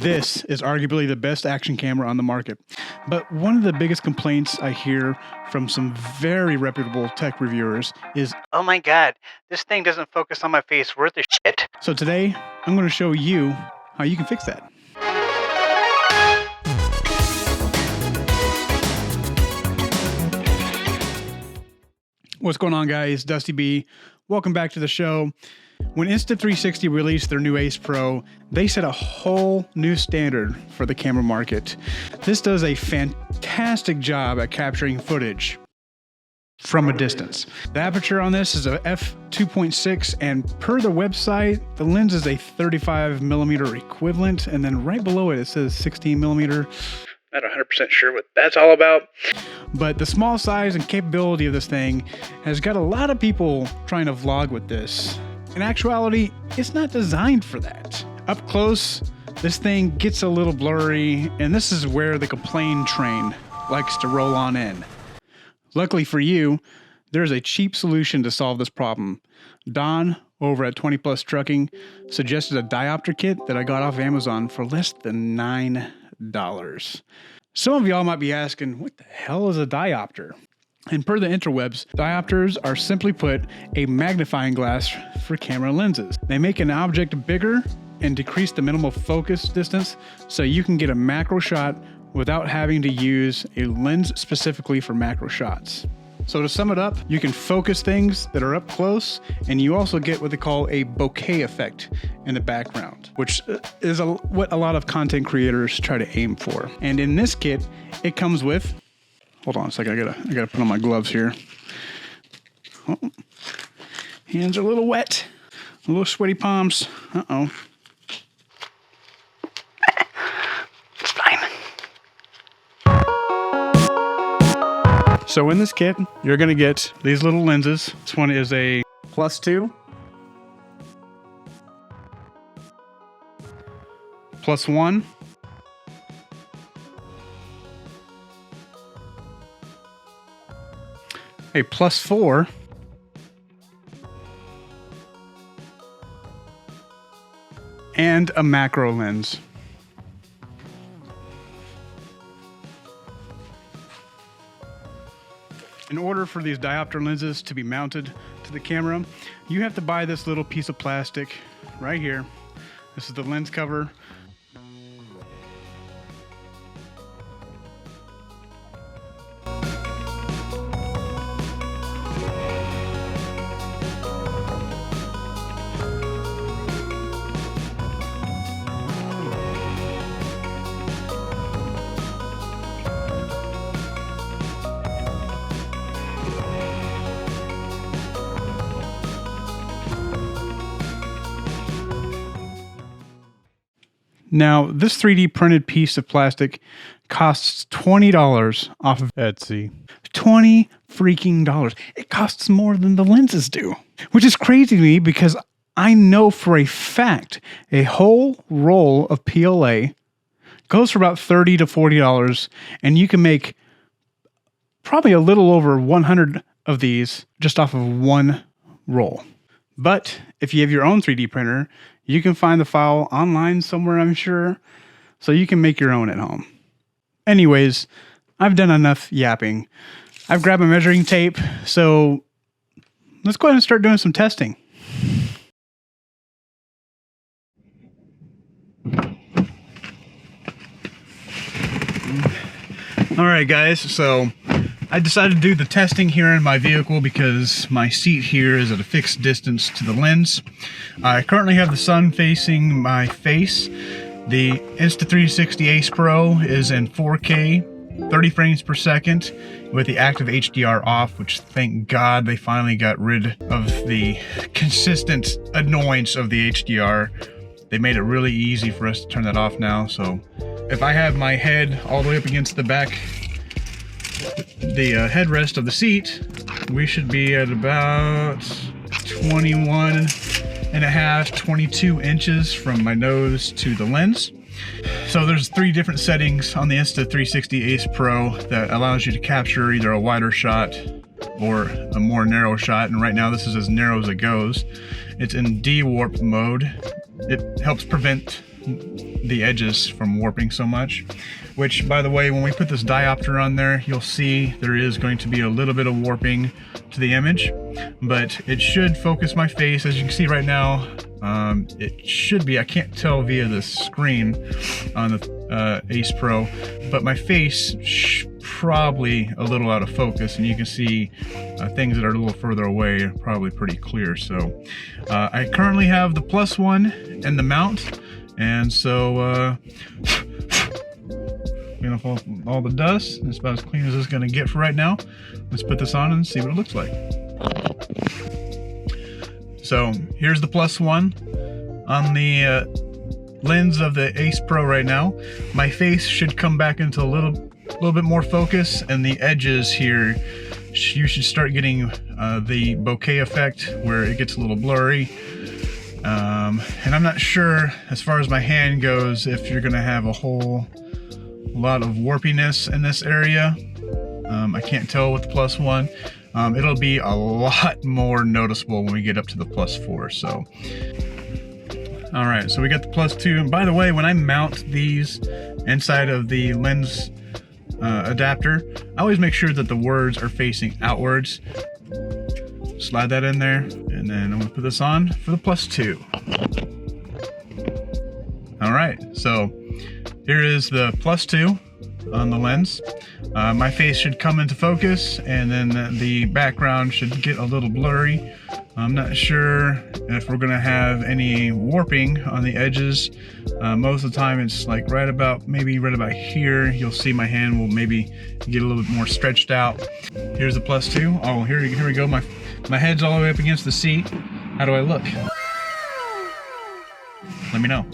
This is arguably the best action camera on the market. But one of the biggest complaints I hear from some very reputable tech reviewers is, "Oh my god, this thing doesn't focus on my face worth a shit." so today I'm going to show you how you can fix that. What's going on, guys? Dusty B. Welcome back to the show. When Insta360 released their new Ace Pro, they set a whole new standard for the camera market. This does a fantastic job at capturing footage from a distance. The aperture on this is a f2.6, and per the website, the lens is a 35mm equivalent, and then right below it, it says 16mm. Not 100% sure what that's all about. But the small size and capability of this thing has got a lot of people trying to vlog with this. In actuality, it's not designed for that. Up close, this thing gets a little blurry, and this is where the complaint train likes to roll on in. Luckily for you, there's a cheap solution to solve this problem. Don, over at 20 Plus Trucking, suggested a diopter kit that I got off Amazon for less than $9. Some of y'all might be asking, what the hell is a diopter? And per the interwebs, diopters are simply put a magnifying glass for camera lenses. They make an object bigger and decrease the minimal focus distance so you can get a macro shot without having to use a lens specifically for macro shots. So to sum it up, you can focus things that are up close, and you also get what they call a bokeh effect in the background, which is what a lot of content creators try to aim for. And in this kit, it comes with, hold on a second, I gotta put on my gloves here. Oh, hands are a little wet, a little sweaty palms. Uh-oh. It's fine. So in this kit, you're gonna get these little lenses. This one is a +2, +1, a +4, and a macro lens. In order for these diopter lenses to be mounted to the camera, you have to buy this little piece of plastic right here. This is the lens cover. Now, this 3D printed piece of plastic costs $20 off of Etsy. $20 freaking dollars. It costs more than the lenses do, which is crazy to me because I know for a fact a whole roll of PLA goes for about $30 to $40, and you can make probably a little over 100 of these just off of one roll. But if you have your own 3D printer, you can find the file online somewhere, I'm sure, so you can make your own at home. Anyways, I've done enough yapping. I've grabbed my measuring tape, so let's go ahead and start doing some testing. All right, guys, so I decided to do the testing here in my vehicle because my seat here is at a fixed distance to the lens. I currently have the sun facing my face. The Insta360 Ace Pro is in 4K, 30 frames per second, with the active HDR off, which thank God they finally got rid of the consistent annoyance of the HDR. They made it really easy for us to turn that off now, so if I have my head all the way up against the back, the headrest of the seat, we should be at about 21.5, 22 inches from my nose to the lens. So there's 3 different settings on the Insta360 Ace Pro that allows you to capture either a wider shot or a more narrow shot, and right now this is as narrow as it goes. It's in D-warp mode. It helps prevent the edges from warping so much. Which, by the way, when we put this diopter on there, you'll see there is going to be a little bit of warping to the image, but it should focus my face. As you can see right now, it should be, I can't tell via the screen on the Ace Pro, but my face probably a little out of focus, and you can see things that are a little further away are probably pretty clear. So I currently have the +1 and the mount, and so clean off all the dust. It's about as clean as it's going to get for right now. Let's put this on and see what it looks like. So here's the +1 on the lens of the Ace Pro right now. My face should come back into a little bit more focus, and the edges here, you should start getting the bokeh effect where it gets a little blurry. And I'm not sure, as far as my hand goes, if you're gonna have a whole lot of warpiness in this area. I can't tell with the +1. It'll be a lot more noticeable when we get up to the +4. So, all right, so we got the +2. And by the way, when I mount these inside of the lens adapter, I always make sure that the words are facing outwards. Slide that in there, and then I'm gonna put this on for the +2. All right, so here is the +2 on the lens. My face should come into focus, and then the background should get a little blurry. I'm not sure if we're gonna have any warping on the edges. Most of the time it's like maybe right about here. You'll see my hand will maybe get a little bit more stretched out. Here's the +2. Oh, here we go. My head's all the way up against the seat. How do I look? Let me know.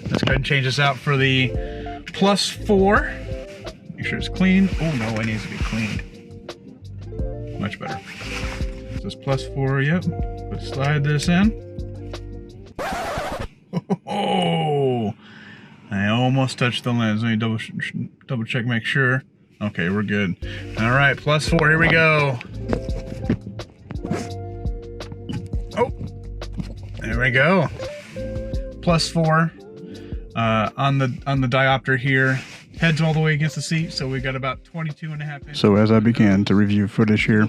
Let's go ahead and change this out for the +4. Make sure it's clean. Oh no, it needs to be cleaned. Much better. So it's +4, yep. Let's slide this in. Oh, I almost touched the lens. Let me double check, make sure. Okay, we're good. All right, +4, here we go. Oh, there we go. +4 on the diopter here. Head's all the way against the seat, so we got about 22.5 inches. So as I began to review footage here,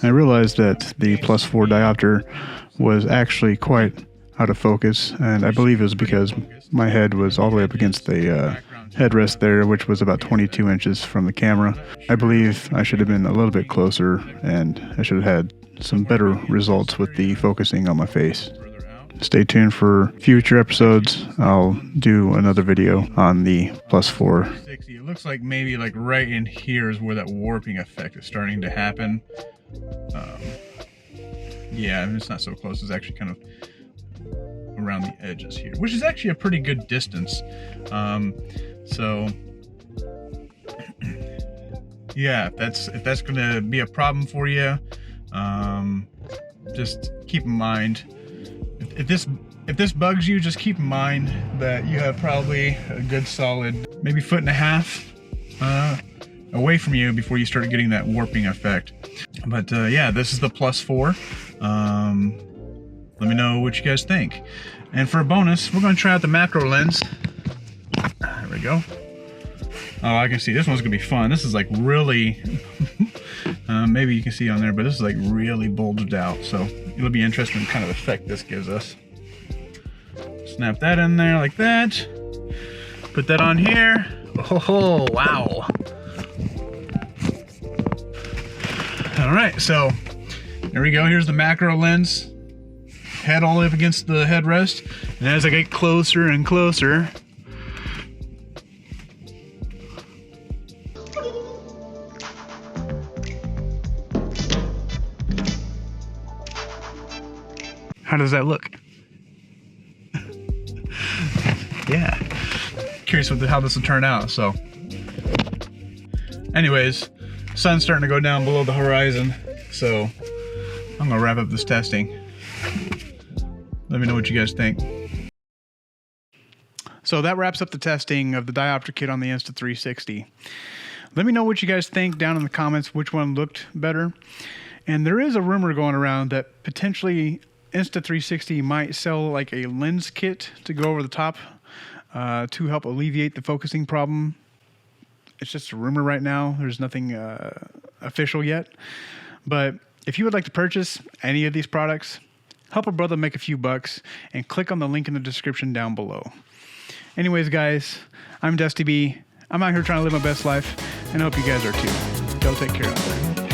I realized that the +4 diopter was actually quite out of focus, and I believe it was because my head was all the way up against the headrest there, which was about 22 inches from the camera. I believe I should have been a little bit closer, and I should have had some better results with the focusing on my face. Stay tuned for future episodes. I'll do another video on the +4. It looks like maybe like right in here is where that warping effect is starting to happen. Yeah, I mean, it's not so close. It's actually kind of around the edges here, which is actually a pretty good distance. So yeah, if that's gonna be a problem for you, just keep in mind, if this bugs you, just keep in mind that you have probably a good solid maybe 1.5 feet away from you before you start getting that warping effect. But yeah, this is the +4. Let me know what you guys think. And for a bonus, we're going to try out the macro lens. There we go. Oh, I can see this one's going to be fun. This is like really, maybe you can see on there, but this is like really bulged out. So it'll be interesting kind of effect this gives us. Snap that in there like that. Put that on here. Oh, wow. All right, so there we go. Here's the macro lens. Head all the way up against the headrest. And as I get closer and closer, how does that look? Yeah, curious how this will turn out. So anyways, sun's starting to go down below the horizon, so I'm gonna wrap up this testing. Let me know what you guys think. So that wraps up the testing of the diopter kit on the Insta360. Let me know what you guys think down in the comments, which one looked better. And there is a rumor going around that potentially Insta360 might sell like a lens kit to go over the top to help alleviate the focusing problem. It's just a rumor right now. There's nothing official yet. But if you would like to purchase any of these products, help a brother make a few bucks, and click on the link in the description down below. Anyways, guys, I'm Dusty B. I'm out here trying to live my best life, and I hope you guys are too. Y'all take care out there.